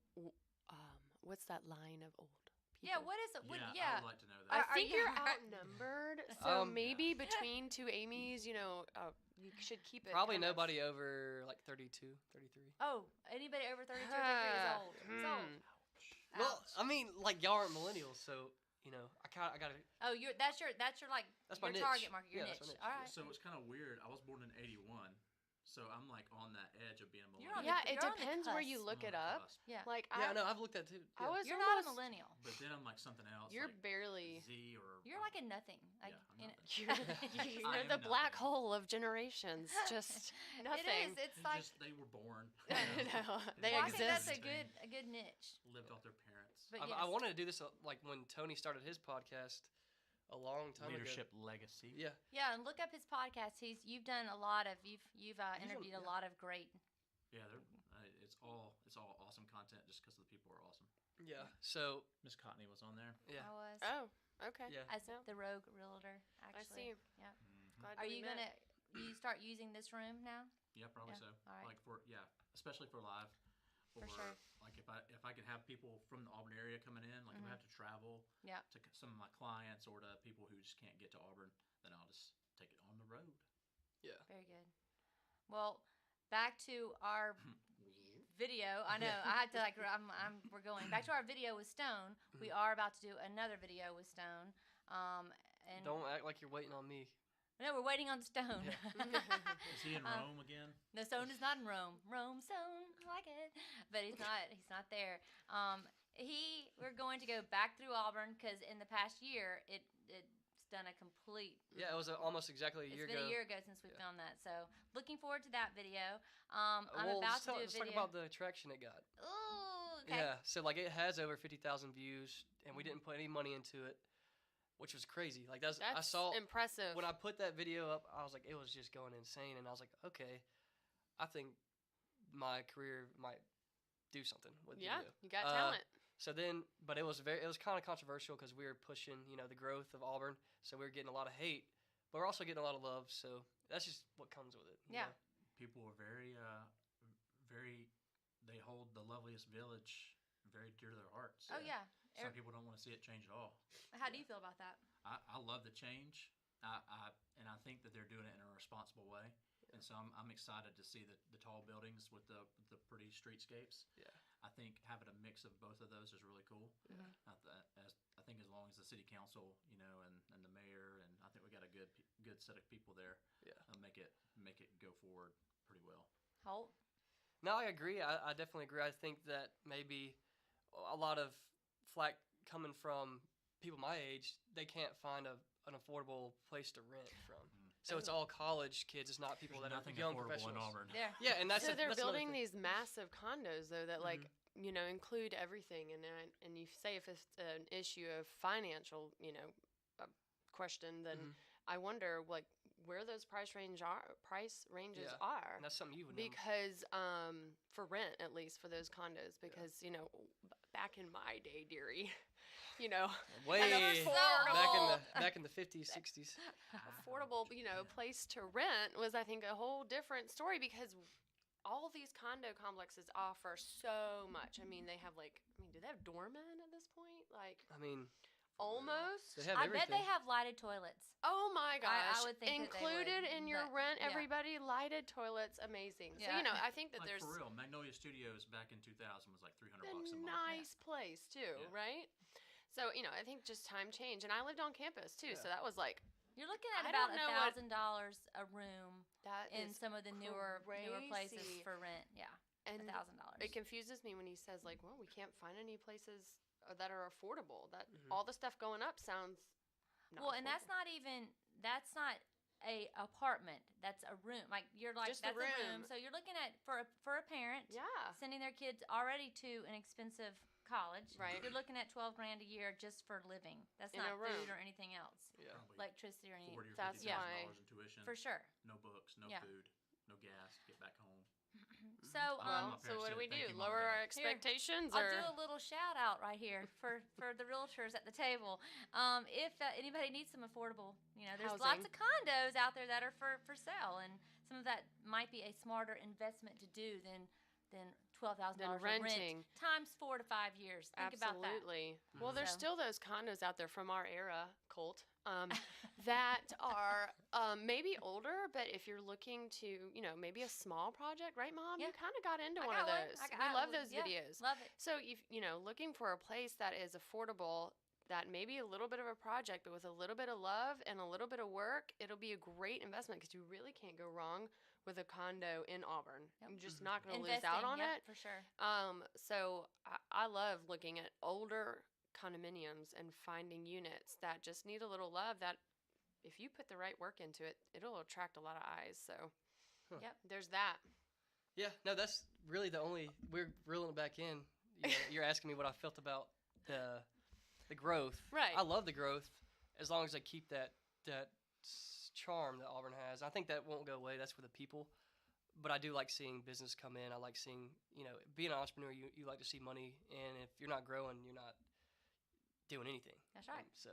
what's that line of old people? yeah. What is it? What, I yeah. would like to know I that. Are think you- you're outnumbered, so Um, maybe between two Amy's, you should keep it. Probably kind of- nobody over like 32, 33. Oh, anybody over 32 or 33 is old. It's old. Hmm. Well, Ouch. I mean, like y'all aren't millennials, so I gotta. Oh, that's your like That's my your niche. target market, your Yeah, that's niche. my niche. All right. So it's kind of weird. I was born in '81, so I'm like on that edge of being a You're on millennial. Yeah, it You're on the depends where you cusp. look I'm it on the up. cusp. Yeah. Like Yeah, I know. I've looked at too. I was You're not a almost- millennial. But then I'm like something else. You're like barely. Z or You're like a nothing. Like Yeah, I'm you nothing. know- You're, I you're am the black nothing. hole of generations. Just nothing. It is. It's They like. they were born. No, they Well, I think that's exist. a good niche. Lived off their parents. But I yes. wanted to do this like when Tony started his podcast a long time Leadership legacy. ago. Yeah. Yeah, and look up his podcast. You've done a lot of you've interviewed a yeah. lot of great. Yeah, it's all awesome content just because the people are awesome. Yeah. So Miss Cotney was on there. yeah. I was Oh, okay. Yeah. as No. the rogue realtor. I Actually, see. Yeah. Mm-hmm. Glad Are we you met. you start using this room now? Yeah, probably Yeah, so. all right. Like especially for live. For Or sure. like if I could have people from the Auburn area coming in, like if I have to travel Mm-hmm. Yeah. to some of my clients or to people who just can't get to Auburn, then I'll just take it on the road. Yeah. Very good. Well, back to our video. I know I had to we're going back to our video with Stone. We are about to do another video with Stone. And Don't act like you're waiting on me. no, we're waiting on Stone. Is he in Rome again? No, Stone is not in Rome. Rome, Stone, I like it, but he's not. He's not there. We're going to go back through Auburn because in the past year it's done a complete. Yeah, it was almost exactly a year It's been ago. a year ago since we Yeah. filmed that, so looking forward to that video. I'm Well, about to do a let's talk video. about the traction it got. Ooh, okay. Yeah, so like it has over 50,000 views, and we didn't put any money into it, which was crazy. Like I That's saw impressive. when I put that video up, I was like, it was just going insane, and I was like, okay, I think my career might do something with yeah, video. you got talent. So then, but it was kind of controversial because we were pushing, the growth of Auburn, so we were getting a lot of hate, but we're also getting a lot of love. So that's just what comes with it. you Yeah. know? People are very. They hold the loveliest village very dear to their hearts. Oh yeah. Some people don't want to see it change at all. How do you feel about that? I love the change. And I think that they're doing it in a responsible way. And so I'm excited to see the tall buildings with the pretty streetscapes. Yeah. I think having a mix of both of those is really cool. Mhm. I think as long as the city council, and the mayor, and I think we got a good set of people there. Yeah. Make it go forward pretty well. Holt. No, I agree. I definitely agree. I think that maybe a lot of flack coming from people my age, they can't find an affordable place to rent from. So it's all college kids. It's not people There's that are nothing young affordable in professionals. Auburn. There. Yeah, and that's So they're that's another building thing. these massive condos though that like Mm-hmm. include everything, and you say if it's an issue of financial question, then Mhm. I wonder where those price ranges Yeah. are. And that's something you would know. Because for rent, at least for those condos, because back in my day, dearie, Way affordable, back in the 50s, 60s. affordable, place to rent was, I think, a whole different story, because all these condo complexes offer so much. I mean, they have do they have doormen at this point? I mean, Almost. they have I everything. bet they have lighted toilets. Oh my gosh! I would think that they included would, in your but- rent, yeah. everybody, lighted toilets, amazing. So Yeah. I think that Like there's for real, Magnolia Studios back in 2000 was like $300 a a month. nice place too, Yeah. right? So I think just time change, and I lived on campus too, Yeah. so that was like You're looking at I about don't know what- $1,000 a room that in is some of the newer places crazy. for rent. Yeah, and $1,000. it confuses me when he says well, we can't find any places that are affordable. That Mhm. all the stuff going up sounds not Well, and that's affordable. that's not a apartment. That's a room. Like you're like Just a that's a room. room. So you're looking at for a parent Yeah. sending their kids already to an expensive college. Right. You're looking at $12,000 a year just for living. That's In not a room. food or anything else. Yeah. Probably Electricity or anything. 40 or That's $50,000 why- in tuition. For sure. No books, no Yeah. food, no gas. Get back home. So Well, Well, my so parents what do said, we "Thank do? you, Mom and Lower Dad." our expectations, I'll or do a little shout out right here for the realtors at the table. If anybody needs some affordable, there's lots Housing. of condos out there that are for sale, and some of that might be a smarter investment to do than $12,000 Than of rent renting. times 4 to 5 years. Think about that. absolutely. Well, there's So- still those condos out there from our era, Colt, that are maybe older, but if you're looking to, maybe a small project, right, Mom? Yeah. You kind of got into I one got of one. those. I We love those yeah, videos. Love it. So if looking for a place that is affordable, that may be a little bit of a project, but with a little bit of love and a little bit of work, it'll be a great investment, because you really can't go wrong with a condo in Auburn. Yep. You're just not going to lose Investing, out on yep, it. for sure. So I love looking at older condominiums and finding units that just need a little love, that if you put the right work into it, it'll attract a lot of eyes. So Yep. there's that. Yeah, no, that's really the only. We're reeling it back in. You're asking me what I felt about the growth. Right. I love the growth, as long as they keep that charm that Auburn has. I think that won't go away. That's for the people. But I do like seeing business come in. I like seeing, being an entrepreneur, you like to see money. And if you're not growing, you're not doing anything. That's right. So,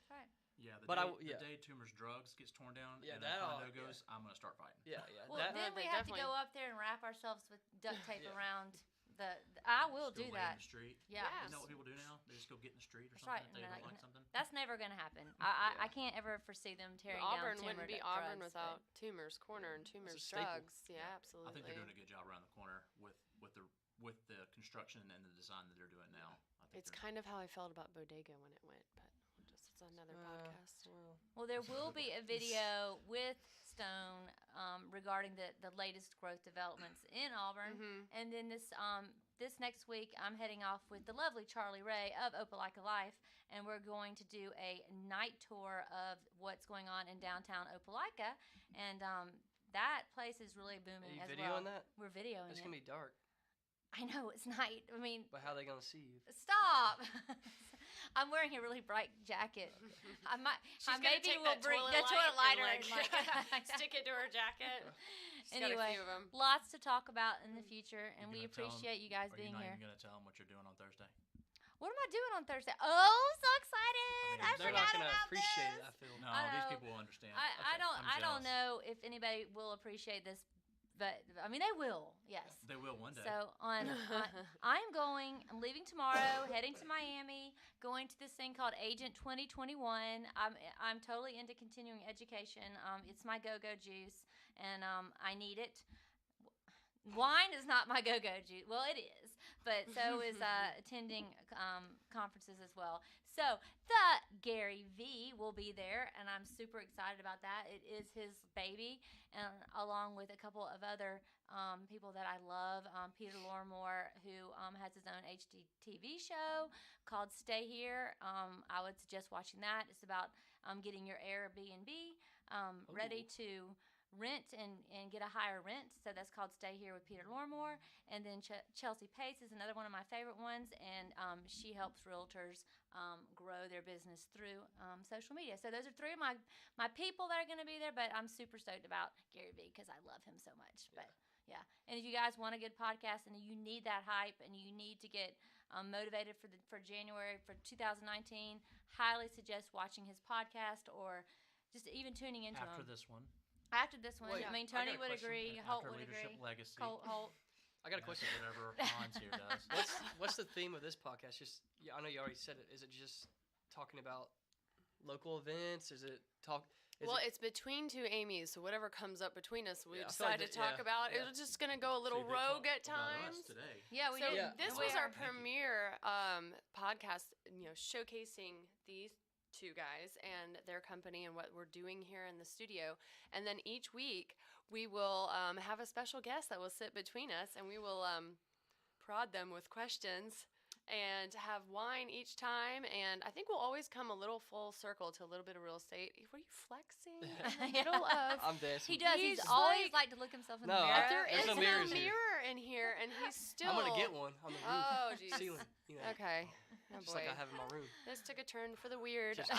That's right. Yeah, the But day, the day Toomer's Drugs gets torn down Yeah, and that a all- condo goes, I'm going to start fighting. yeah. Well, that, then we they have to definitely- go up there and wrap ourselves with duct tape Yeah. around I will Still do lay in that. the street. Yeah. Yes. Isn't that what people do now? They just go get in the street or That's something right. if they And don't they're like like, something. That's never going to happen. I Yeah. can't ever foresee them tearing Auburn down wouldn't be Tumor Auburn Drugs, without Tumor's Corner and Tumor's staple. Drugs. Yeah, absolutely. I think they're doing a good job around the corner with the construction and the design that they're doing now. I think It's they're- kind of how I felt about Bodega when it went, but it's another podcast. Well, there will be a video with Stone regarding the latest growth developments in Auburn. Mhm. And then this next week, I'm heading off with the lovely Charlie Ray of Opelika Life, and we're going to do a night tour of what's going on in downtown Opelika. And that place is really Are booming you as videoing well. that? We're videoing It's it. going to be dark. I know, it's night. I mean, But how are they going to see you? stop. I'm wearing a really bright jacket. I might. She's I gonna maybe take will that bring toilet the toilet light lighter and, and like, stick it to her jacket. She's got a Anyway, few of 'em. lots to talk about in the future, and You we gonna tell 'em- appreciate you guys Are being you not here. even going to tell them what you're doing on Thursday? What am I doing on Thursday? Oh, so excited! I They're forgot not going to about appreciate this. it, I feel. No, I these know. people will understand. I I'm don't jealous. know if anybody will appreciate this, but I mean they will. Yes. They will one day. So I'm leaving tomorrow, heading to Miami, going to this thing called Agent 2021. I'm totally into continuing education. It's my go-go juice, and I need it. Wine is not my go-go juice. Well, it is, but so is attending conferences as well. So the Gary V will be there, and I'm super excited about that. It is his baby, and along with a couple of other people that I love. Peter Lorimore, who has his own HGTV show called Stay Here. I would suggest watching that. It's about getting your Airbnb ready rent and get a higher rent. So that's called Stay Here with Peter Lormore. And then Chelsea Pace is another one of my favorite ones, and she helps realtors grow their business through social media. So those are three of my people that are going to be there, but I'm super stoked about Gary Vee because I love him so much. But yeah, and if you guys want a good podcast and you need that hype and you need to get motivated for January for 2019, highly suggest watching his podcast or just even tuning into After him. this one. After this one, Wait, I mean, I got Tony a would question. agree, Holt After would Leadership agree, Legacy. Holt. I got a question. Whatever Hans here does. What's the theme of this podcast? Just I know you already said it. Is it just talking about local events? Is it talk? Well, it's between two Amy's, so whatever comes up between us, we Yeah, I feel like decide to that- talk about. yeah. It's just gonna go a little See, they rogue talked at about us times. today. Yeah, we So did. Yeah. this And was we our are- Thank you. premiere podcast, showcasing these two guys and their company and what we're doing here in the studio. And then each week we will have a special guest that will sit between us, and we will prod them with questions and have wine each time. And I think we'll always come a little full circle to a little bit of real estate. Were you flexing in the middle of? I'm dancing. He does. He's He's always like- like to look himself in No, the I- mirror. There There's is no no mirrors here. mirror in here, and he's still. I'm gonna get one on the roof. Oh, geez. Ceiling. You know, Okay. Oh, just boy. like I have in my room. This took a turn for the weird. Just-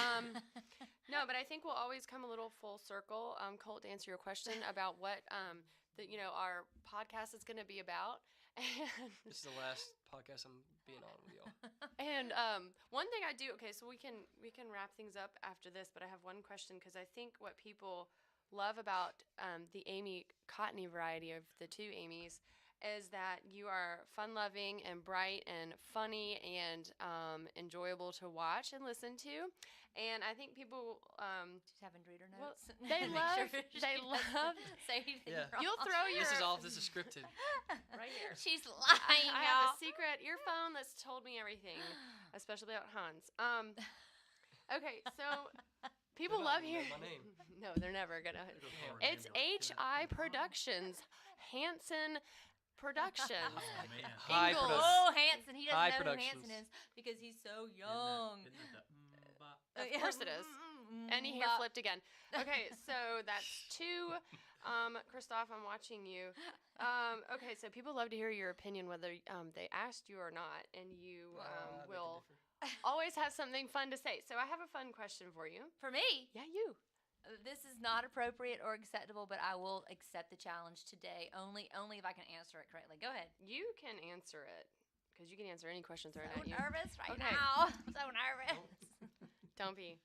No, but I think we'll always come a little full circle. Colt, to answer your question about what our podcast is going to be about. This is the last podcast I'm being on with y'all. And one thing I do. Okay, so we can wrap things up after this, but I have one question because I think what people love about the Amy Cottony variety of the two Amy's is that you are fun-loving and bright and funny and enjoyable to watch and listen to. And I think people, She's having reader well, notes. they Make love, sure she they doesn't love. say anything Yeah. wrong. You'll throw your. This is scripted. Right here. She's lying, I have y'all. a secret earphone that's told me everything, especially about Hans. Okay, so people They're not love gonna hearing. know my name. No, they're never gonna. It'll call her It's name, be like, HI Productions, Hanson Productions. Oh, man. High Ingalls. production. Oh, Hanson. He doesn't High know who Productions. Hanson is because he's so Isn't that- young. isn't that bop? Of course it is. And he hair flipped again. Okay, so that's two. Christoph, I'm watching you. Okay, so people love to hear your opinion, whether they asked you or not, and you I beg to will differ. always have something fun to say. So I have a fun question for you. For me, Yeah, you. this is not appropriate or acceptable, but I will accept the challenge today. Only if I can answer it correctly. Go ahead. You can answer it because you can answer any question thrown So at you. nervous right Okay. now. So nervous. Don't be.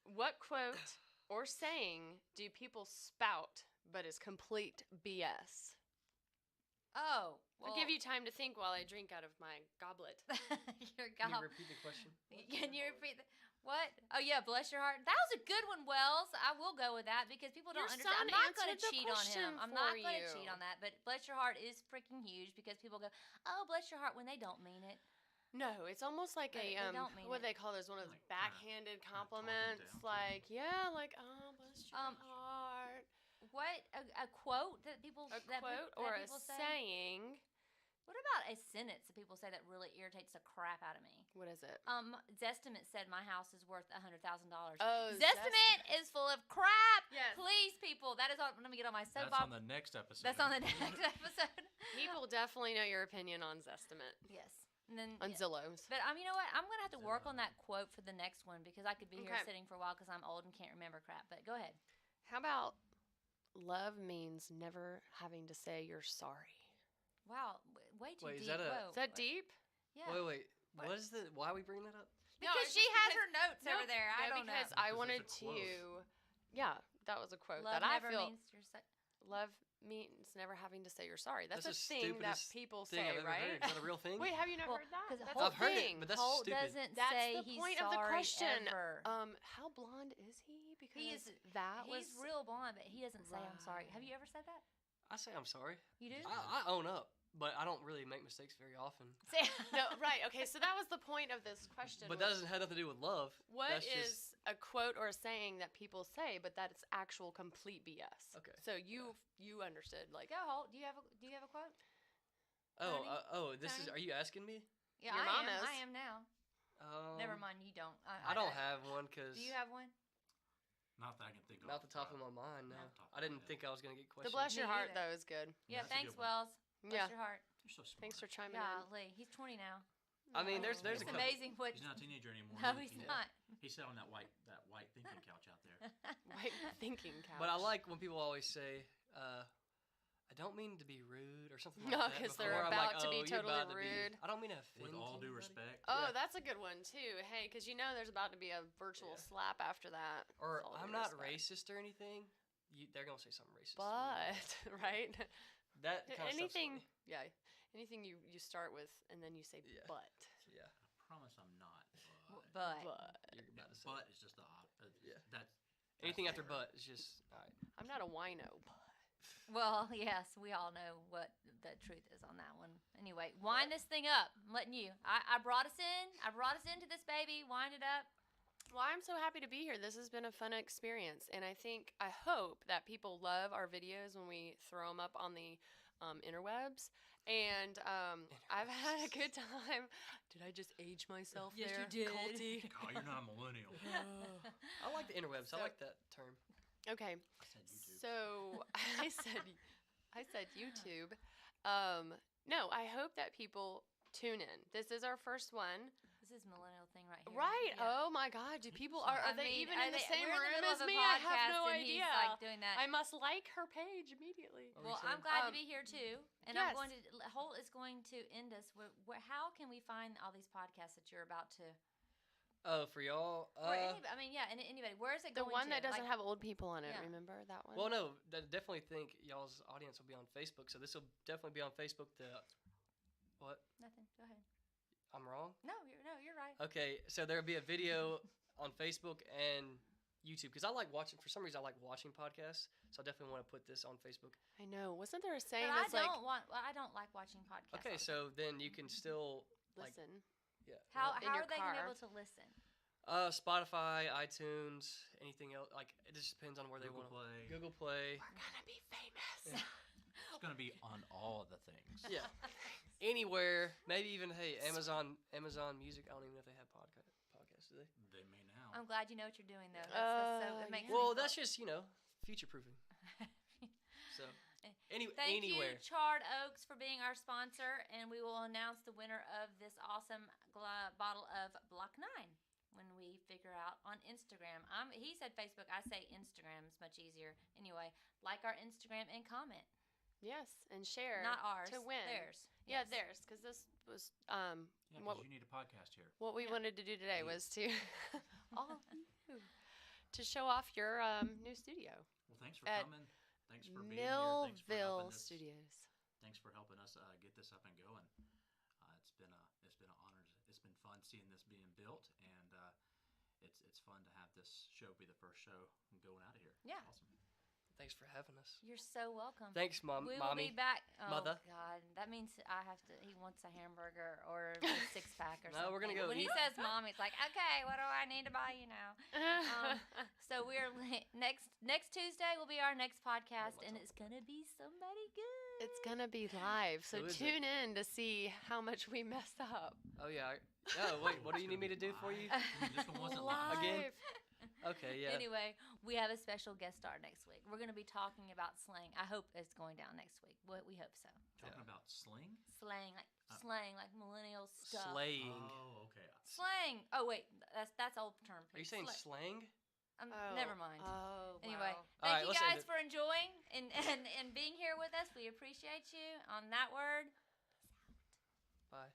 What quote or saying do people spout but is complete BS? Oh, I'll give you time to think while I drink out of my goblet. your Can you gob. repeat the question? Can you repeat what? Oh yeah, bless your heart. That was a good one, Wells. I will go with that because people don't Your understand. son I'm not going to answered the cheat on him. question I'm not for going to you. cheat on that. But bless your heart is freaking huge because people go, "Oh, bless your heart," when they don't mean it. No, it's almost like They don't mean what it. they call those one of those Like, kinda- backhanded kinda talking compliments, down to like like oh bless your heart, What a quote that people a that quote that or a people say? saying. What about a sentence that people say that really irritates the crap out of me? What is it? Zestimate said my house is worth $100,000. Oh, Zestimate is full of crap. Yes. Please, people. That is on. Let me get on my That's soapbox. on the next episode. That's on the next episode. People definitely know your opinion on Zestimate Yes. And then, on Zillow's. but you know what? I'm gonna have to work on that quote for the next one because I could be here Okay. sitting for a while because I'm old and can't remember crap. But go ahead. How about love means never having to say you're sorry? Wow, way too Wait, is deep. that a- Whoa, Is that wait. deep? Yeah. Wait. What is the? Why are we bringing that up? No, Because it's she just has because- her notes over Nope, there. I no, don't because know. I Because wanted it's a quote. to. Yeah, that was a quote Love that I never feel. means you're Love means never having to say you're sorry. That's, That's a the thing that stupidest people thing I've say, ever right? heard. Is that a real thing? Wait, have you not Well, heard that? 'cause That's Holt- a I've heard it, thing. but that's Holt stupid. doesn't That's say the he's point of the sorry question. ever. How blonde is he? Because He is- that He's was real blonde, but he doesn't say I'm sorry. Have you ever said that? I say I'm sorry. You do? I own up, but I don't really make mistakes very often. Say no right. Okay, so that was the point of this question. But was that doesn't have nothing to do with love. what That's is just a quote or a saying that people say, but that it's actual complete BS? Okay. So you understood like Go, Holt. Do you have a quote? oh. This is. Tony? Are you asking me? Yeah, Your I mom am. is. I am now. Never mind. You don't. I don't have one because Do you have one? Not that I can think of. Not the top of my mind. No, Not the top of I my didn't head. think I was gonna get The questions. bless your Me heart either. though is good. Yeah, That's a thanks, good one. Wells. Bless Yeah. your heart. You're so smart. Thanks for chiming in. Golly, he's 20 now. I mean, there's It's a couple. amazing what. He's not a teenager anymore. No, He- he's he- not. He sat on that white thinking couch out there. White thinking couch. But I like when people always say, "I don't mean to be rude" or something like No, that. 'cause they're before. I'm about like, to be "Oh, you're totally about to be-" rude. I don't mean to offend. With all due anybody. respect. Oh, Yeah. that's a good one too. Hey, because you know there's about to be a virtual Yeah. slap after that. Or With all I'm due not respect. racist or anything. They're gonna say something racist. But right, that kind of anything, yeah, anything you start with and then you say Yeah. but. Yeah, I promise I'm not. But you're about to say. But it's just the Yeah. That's Anything the after word. but is just all right. I'm not a wino, but well, yes, we all know what the truth is on that one. Anyway, wind this thing up. I'm letting you. I brought us in. I brought us into this baby. Wind it up. well, I'm so happy to be here. This has been a fun experience, and I hope that people love our videos when we throw them up on the interwebs. And I've had a good time. Did I just age myself Yes, you there? did. Culty. Oh, you're not a millennial. I like the interwebs. I So- like that term. Okay, I said YouTube. so I said YouTube. No, I hope that people tune in. This is our first one. This is millennial thing right here. Right. Yeah. Oh my God. Do people are I they mean, even are in the they- same we're in the room middle as of a me? I have podcast no and idea. He's like doing that. I must like her page immediately. What were Well, you I'm saying? glad to Um, be here too, and yes. I'm going to. Holt is going to end us. How can we find all these podcasts that you're about to? Oh, for y'all. Or anybody, I mean, yeah, anybody. Where is it The going one to? that doesn't Like, have old people on it. yeah. Remember that one? Well, no, I definitely think y'all's audience will be on Facebook, so this will definitely be on Facebook. What? nothing. Go ahead. I'm wrong? No, you're right. Okay, so there'll be a video on Facebook and YouTube because I like watching. For some reason, I like watching podcasts, so I definitely want to put this on Facebook. I know. Wasn't there a saying But that's like I don't like watching podcasts. Okay, so then you can still like listen? yeah. how in how your are they gonna be car. able to listen? Spotify, iTunes, anything else. Like it just depends on where they Google want. Play. Google Play. We're gonna be famous. It's gonna be on all the things. Yeah. Anywhere, maybe even Amazon Music. I don't even know if they have podcasts, do they? They may now. I'm glad you know what you're doing though. That's so it makes yeah. me Well, feel- that's just future proofing. So Thank anywhere. you, Charred Oaks, for being our sponsor, and we will announce the winner of this awesome bottle of Block 9 when we figure out on Instagram. He said Facebook. I say Instagram. It's much easier. Anyway, like our Instagram and comment. Yes, and share. Not ours. to win. Theirs. Yeah, Yes. theirs. Because this was Yeah, what because you need a podcast here. what we Yeah. wanted to do today Yeah. was to all you to show off your new studio, Well, thanks for At coming. Thanks for being here. Thanks for helping Millville us. Studios. Thanks for helping us get this up and going. It's been an honor. It's been fun seeing this being built, and it's fun to have this show be the first show going out of here. Yeah. Awesome. Thanks for having us. You're so welcome. Thanks, We will mommy. be back. Oh, Mother. God. That means I have to. He wants a hamburger or a 6-pack or something. No, we're gonna go When he eat. says mom, it's like, okay, what do I need to buy you now? So we're next Tuesday will be our next podcast, and it's gonna be somebody good. It's gonna be live, so Who is it? tune in to see how much we mess up. Oh yeah. Oh wait, what do you need me to do for you? This one wasn't live. Again? Okay, yeah. Anyway, we have a special guest star next week. We're gonna be talking about slang. I hope it's going down next week. We hope so. Talking about sling. Slang, like millennial stuff. Slaying. Oh, okay. Slang. Oh wait, that's old term. Are you saying slang? Never mind. Oh, Anyway, wow. All right, thank you let's end guys it. for enjoying and being here with us. We appreciate you. On that word, Bye.